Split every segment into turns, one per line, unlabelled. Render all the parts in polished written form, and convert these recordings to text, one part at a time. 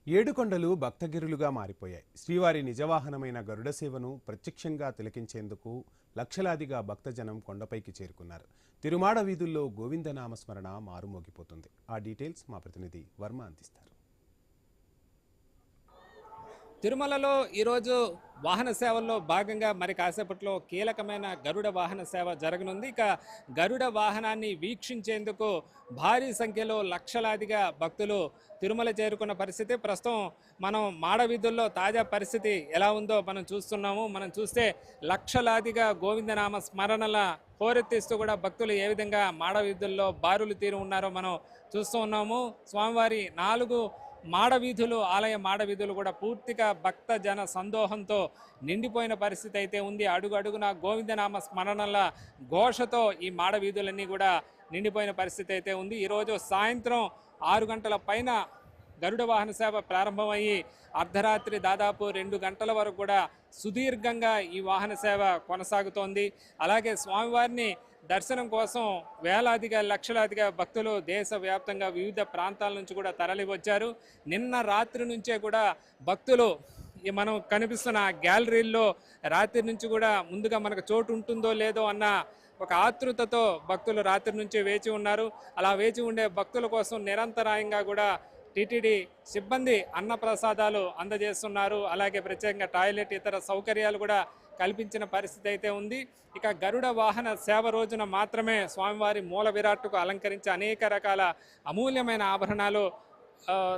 ఏడుకొండలు భక్తగిరులుగా మారిపోయాయి. శ్రీవారి నిజవాహనమైన గరుడ సేవను ప్రత్యక్షంగా తిలకించేందుకు లక్షలాదిగా భక్తజనం కొండపైకి చేరుకున్నారు. తిరుమాడ వీధుల్లో గోవిందనామస్మరణ మారుమోగిపోతుంది. ఆ డీటెయిల్స్ మా ప్రతినిధి వర్మ అందిస్తారు.
తిరుమలలో ఈరోజు వాహన సేవల్లో భాగంగా మరి కాసేపట్లో కీలకమైన గరుడ వాహన సేవ జరగనుంది. ఇక గరుడ వాహనాన్ని వీక్షించేందుకు భారీ సంఖ్యలో లక్షలాదిగా భక్తులు తిరుమల చేరుకున్న పరిస్థితి. ప్రస్తుతం మనం మాడవీధుల్లో తాజా పరిస్థితి ఎలా ఉందో మనం చూస్తున్నాము. మనం చూస్తే లక్షలాదిగా గోవిందనామ స్మరణల హోరెత్తిస్తూ కూడా భక్తులు ఏ విధంగా మాడవీధుల్లో బారులు తీరు ఉన్నారో మనం చూస్తూ ఉన్నాము. స్వామివారి 4 మాడవీధులు ఆలయ మాడవీధులు కూడా పూర్తిగా భక్త జన సందోహంతో నిండిపోయిన పరిస్థితి అయితే ఉంది. అడుగు అడుగున గోవిందనామ స్మరణల ఘోషతో ఈ మాడవీధులన్నీ కూడా నిండిపోయిన పరిస్థితి అయితే ఉంది. ఈరోజు సాయంత్రం 6 గంటల పైన గరుడ వాహన సేవ ప్రారంభమయ్యి అర్ధరాత్రి దాదాపు 2 గంటల వరకు కూడా సుదీర్ఘంగా ఈ వాహన సేవ కొనసాగుతోంది. అలాగే స్వామివారిని దర్శనం కోసం వేలాదిగా లక్షలాదిగా భక్తులు దేశవ్యాప్తంగా వివిధ ప్రాంతాల నుంచి కూడా తరలి వచ్చారు. నిన్న రాత్రి నుంచే కూడా భక్తులు మనం కనిపిస్తున్న గ్యాలరీల్లో రాత్రి నుంచి కూడా ముందుగా మనకు చోటు ఉంటుందో లేదో అన్న ఒక ఆతృతతో భక్తులు రాత్రి నుంచి వేచి ఉన్నారు. అలా వేచి ఉండే భక్తుల కోసం నిరంతరాయంగా కూడా టీటీడీ సిబ్బంది అన్నప్రసాదాలు అందజేస్తున్నారు. అలాగే ప్రత్యేకంగా టాయిలెట్ ఇతర సౌకర్యాలు కూడా కల్పించిన పరిస్థితి అయితే ఉంది. ఇక గరుడ వాహన సేవ రోజున మాత్రమే స్వామివారి మూల విరాట్టుకు అలంకరించి అనేక రకాల అమూల్యమైన ఆభరణాలు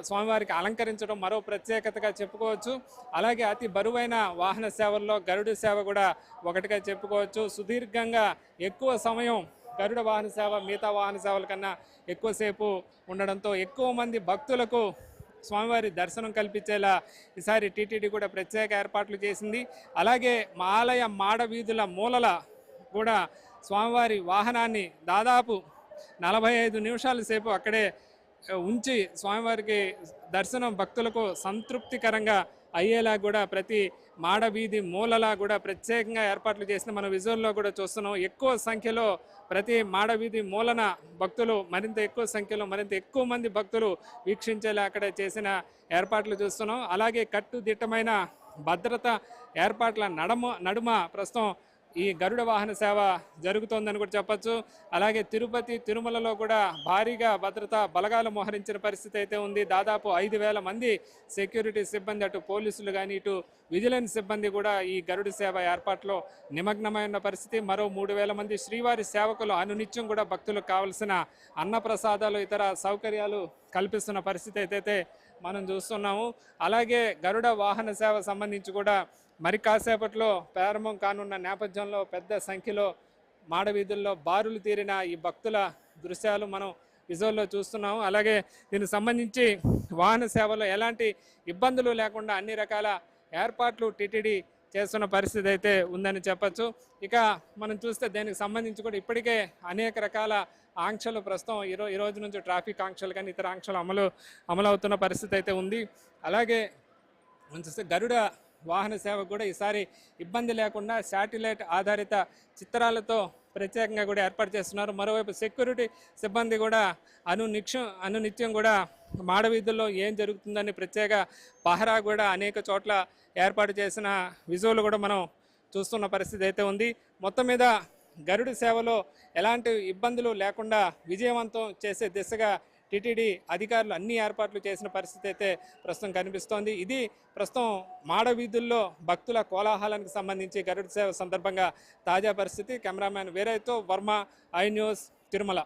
స్వామివారికి అలంకరించడం మరో ప్రత్యేకతగా చెప్పుకోవచ్చు. అలాగే అతి బరువైన వాహన సేవల్లో గరుడ సేవ కూడా ఒకటిగా చెప్పుకోవచ్చు. సుదీర్ఘంగా ఎక్కువ సమయం గరుడ వాహన సేవ మిగతా వాహన సేవల కన్నా ఎక్కువసేపు ఉండడంతో ఎక్కువ మంది భక్తులకు స్వామివారి దర్శనం కల్పించేలా ఈసారి టీటీడీ కూడా ప్రత్యేక ఏర్పాట్లు చేసింది. అలాగే మా ఆలయ మాడవీధుల మూలల కూడా స్వామివారి వాహనాన్ని దాదాపు 45 నిమిషాల సేపు అక్కడే ఉంచి స్వామివారికి దర్శనం భక్తులకు సంతృప్తికరంగా అయ్యేలా కూడా ప్రతి మాడవీధి మూలలా కూడా ప్రత్యేకంగా ఏర్పాట్లు చేసిన మనం విజువల్లో కూడా చూస్తున్నాం. ఎక్కువ సంఖ్యలో ప్రతి మాడవీధి మూలన భక్తులు మరింత ఎక్కువ మంది భక్తులు వీక్షించేలా అక్కడ చేసిన ఏర్పాట్లు చూస్తున్నాం. అలాగే కట్టుదిట్టమైన భద్రత ఏర్పాట్ల నడుమ ప్రస్తుతం ఈ గరుడ వాహన సేవ జరుగుతోందని కూడా చెప్పచ్చు. అలాగే తిరుపతి తిరుమలలో కూడా భారీగా భద్రతా బలగాలు మోహరించిన పరిస్థితి అయితే ఉంది. దాదాపు 5,000 మంది సెక్యూరిటీ సిబ్బంది, అటు పోలీసులు కానీ ఇటు విజిలెన్స్ సిబ్బంది కూడా ఈ గరుడ సేవ ఏర్పాట్లో నిమగ్నమైన పరిస్థితి. మరో 3,000 మంది శ్రీవారి సేవకులు అనునిత్యం కూడా భక్తులకు కావలసిన అన్నప్రసాదాలు ఇతర సౌకర్యాలు కల్పిస్తున్న పరిస్థితి అయితే మనం చూస్తున్నాము. అలాగే గరుడ వాహన సేవ సంబంధించి కూడా మరి కాసేపట్లో ప్రారంభం కానున్న నేపథ్యంలో పెద్ద సంఖ్యలో మాడవీధుల్లో బారులు తీరిన ఈ భక్తుల దృశ్యాలు మనం విజువల్లో చూస్తున్నాము. అలాగే దీనికి సంబంధించి వాహన సేవలో ఎలాంటి ఇబ్బందులు లేకుండా అన్ని రకాల ఏర్పాట్లు టీటీడీ చేస్తున్న పరిస్థితి అయితే ఉందని చెప్పచ్చు. ఇక మనం చూస్తే దీనికి సంబంధించి కూడా ఇప్పటికే అనేక రకాల ఆంక్షలు ప్రస్తుతం ఈ రోజు నుంచి ట్రాఫిక్ ఆంక్షలు కానీ ఇతర ఆంక్షలు అమలవుతున్న పరిస్థితి అయితే ఉంది. అలాగే మనం చూస్తే గరుడ వాహన సేవ కూడా ఈసారి ఇబ్బంది లేకుండా శాటిలైట్ ఆధారిత చిత్రాలతో ప్రత్యేకంగా కూడా ఏర్పాటు చేస్తున్నారు. మరోవైపు సెక్యూరిటీ సిబ్బంది కూడా అనునిత్యం కూడా మాడవీధుల్లో ఏం జరుగుతుందని ప్రత్యేక పహరా కూడా అనేక చోట్ల ఏర్పాటు చేసిన విజువల్ కూడా మనం చూస్తున్న పరిస్థితి అయితే ఉంది. మొత్తం మీద గరుడ సేవలో ఎలాంటి ఇబ్బందులు లేకుండా విజయవంతం చేసే దిశగా టీటీడీ అధికారులు అన్ని ఏర్పాట్లు చేసిన పరిస్థితి అయితే ప్రస్తుతం కనిపిస్తోంది. ఇది ప్రస్తుతం మాడవీధుల్లో భక్తుల కోలాహలానికి సంబంధించి గరుడ సేవ సందర్భంగా తాజా పరిస్థితి. కెమెరామ్యాన్ వీరయ్యతో వర్మ, ఐ న్యూస్, తిరుమల.